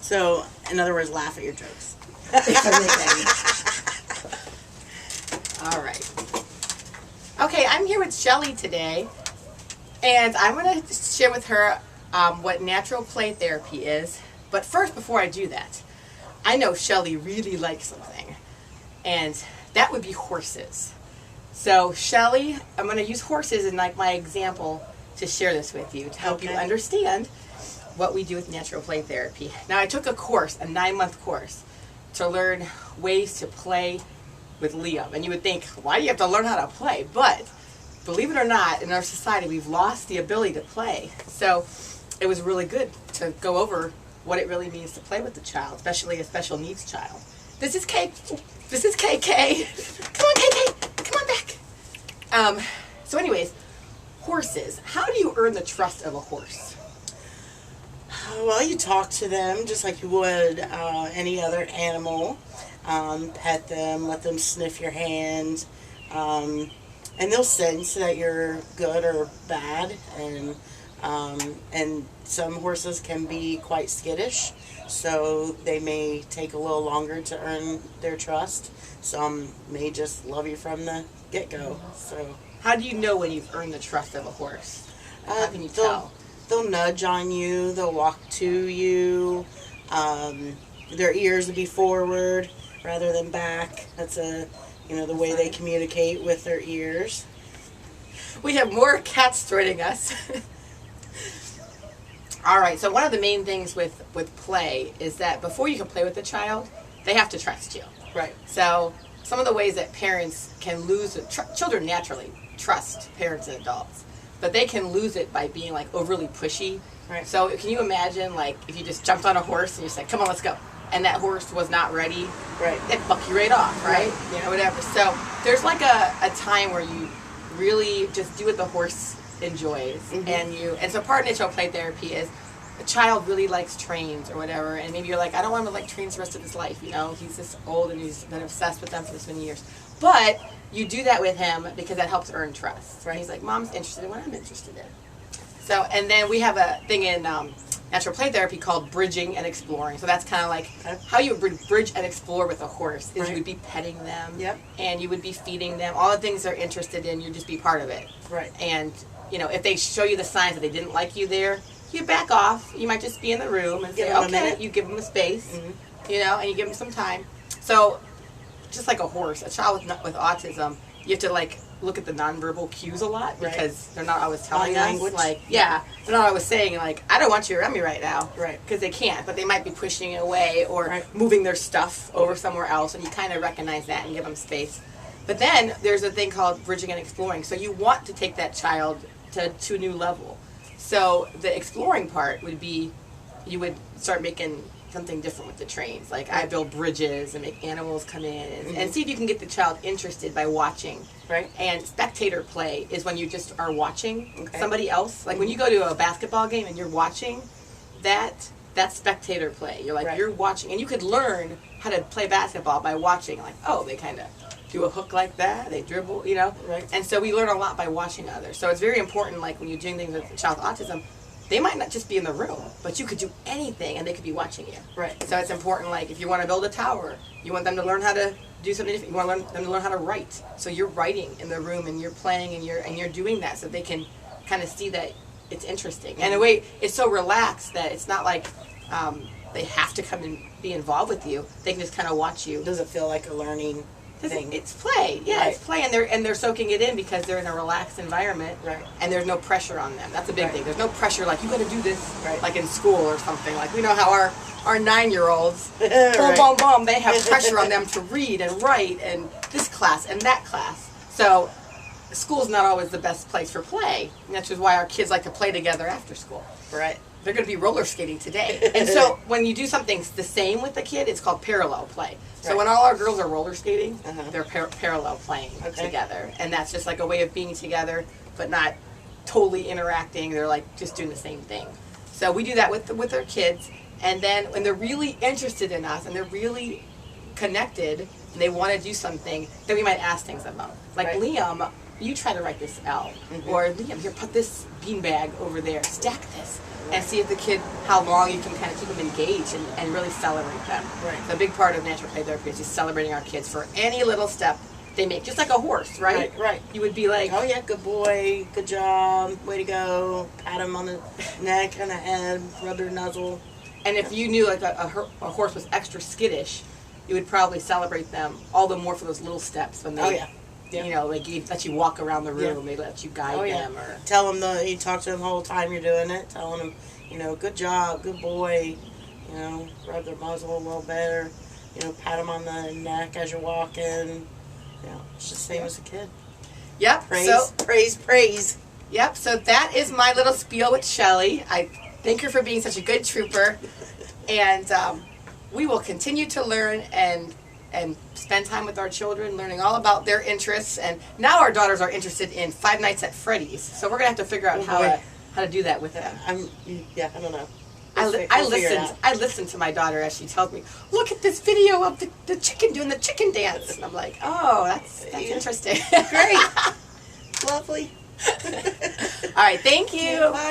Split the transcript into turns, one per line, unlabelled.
So, in other words, laugh at your jokes.
All right. Okay, I'm here with Shelly today, and I'm going to share with her what natural play therapy is. But first, before I do that, I know Shelly really likes something, and that would be horses. So, Shelly, I'm going to use horses in like my example to share this with you to help you understand what we do with natural play therapy. Now, I took a course, a 9-month course, to learn ways to play with Liam. And you would think, why do you have to learn how to play? But believe it or not, in our society, we've lost the ability to play. So it was really good to go over what it really means to play with a child, especially a special needs child. This is KK. Come on, KK. Come on back. So anyways, horses. How do you earn the trust of a horse?
Well, you talk to them just like you would any other animal. Pet them, let them sniff your hand, and they'll sense that you're good or bad. And some horses can be quite skittish, so they may take a little longer to earn their trust. Some may just love you from the get-go. So,
how do you know when you've earned the trust of a horse? How can you tell?
They'll nudge on you. They'll walk to you. Their ears will be forward rather than back. That's the way they communicate with their ears.
We have more cats joining us. All right. So one of the main things with play is that before you can play with a child, they have to trust you.
Right.
So some of the ways that parents can lose it, children naturally trust parents and adults. But they can lose it by being like overly pushy.
Right.
So can you imagine like if you just jumped on a horse and you said, "Come on, let's go," and that horse was not ready,
right?
It'd buck you right off, right?
Yeah.
Whatever. So there's like a time where you really just do what the horse enjoys, and so part of natural play therapy is a child really likes trains or whatever, and maybe you're like, I don't want him to like trains the rest of his life. He's this old and he's been obsessed with them for this many years, but you do that with him because that helps earn trust. Right? He's like, Mom's interested in what I'm interested in. So, and then we have a thing in natural play therapy called bridging and exploring. So that's kind of like how you would bridge and explore with a horse is you would be petting them, and you would be feeding them all the things they're interested in. You'd just be part of it,
right?
And if they show you the signs that they didn't like you there, you back off. You might just be in the room and say, okay, you give them a space, and you give them some time. So just like a horse, a child with autism, you have to like look at the nonverbal cues a lot because they're not always telling us
language.
they're not always saying like, I don't want you around me right now,
right? Because
they can't, but they might be pushing it away or moving their stuff over somewhere else, and you kind of recognize that and give them space. But then there's a thing called bridging and exploring. So you want to take that child to a new level. So the exploring part would be you would start making something different with the trains. Like I build bridges and make animals come in and see if you can get the child interested by watching.
Right.
And spectator play is when you just are watching somebody else. Like when you go to a basketball game and you're watching, that's spectator play. You're like you're watching, and you could learn how to play basketball by watching. Like, oh, they kind of do a hook like that, they dribble,
Right.
And so we learn a lot by watching others. So it's very important, like when you're doing things with a child with autism, they might not just be in the room, but you could do anything and they could be watching you.
Right.
So it's important, like if you want to build a tower, you want them to learn how to do something different. You want them to learn how to write. So you're writing in the room and you're playing and you're doing that so they can kind of see that it's interesting. And in a way, it's so relaxed that it's not like they have to come and be involved with you. They can just kind of watch you.
Does it feel like a learning thing?
It's play, it's play, and they're soaking it in because they're in a relaxed environment, and there's no pressure on them. That's a big thing. There's no pressure like you got to do this, like in school or something. Like we know how our 9-year-olds, boom, boom, boom, they have pressure on them to read and write and this class and that class. So school's not always the best place for play. And that's just why our kids like to play together after school.
Right.
They're going to be roller skating today. And so when you do something the same with the kid, it's called parallel play. So when all our girls are roller skating, they're parallel playing together. And that's just like a way of being together, but not totally interacting. They're like just doing the same thing. So we do that with our kids. And then when they're really interested in us and they're really connected and they want to do something, then we might ask things of them. Like, Liam, you try to write this L. Or, Liam, here, put this beanbag over there. Stack this. and see if the kid, how long you can kind of keep them engaged and really celebrate them.
Right.
So a big part of natural play therapy is just celebrating our kids for any little step they make, just like a horse, right?
Right.
You would be like,
oh yeah, good boy, good job, way to go. Pat him on the neck and the head, rub their nuzzle.
and if you knew like a horse was extra skittish, you would probably celebrate them all the more for those little steps when they,
Oh yeah.
you know, like let you walk around the room,
Yeah.
they let you guide
Oh yeah.
them, or
Tell them you talk to them the whole time you're doing it, telling them, you know, good job, good boy, you know, rub their muzzle a little better, you know, pat them on the neck as you're walking. Yeah, it's just the same as a kid.
yep.
Praise,
So
praise.
yep. So that is my little spiel with Shelly. I thank her for being such a good trooper, and we will continue to learn and spend time with our children, learning all about their interests. And now our daughters are interested in Five Nights at Freddy's, so we're gonna have to figure out how to do that with them.
I don't know.
I
We'll figure it out.
listen to my daughter as she tells me, look at this video of the chicken doing the chicken dance. And I'm like, oh, that's interesting.
Great. Lovely.
All right, thank you.
Bye.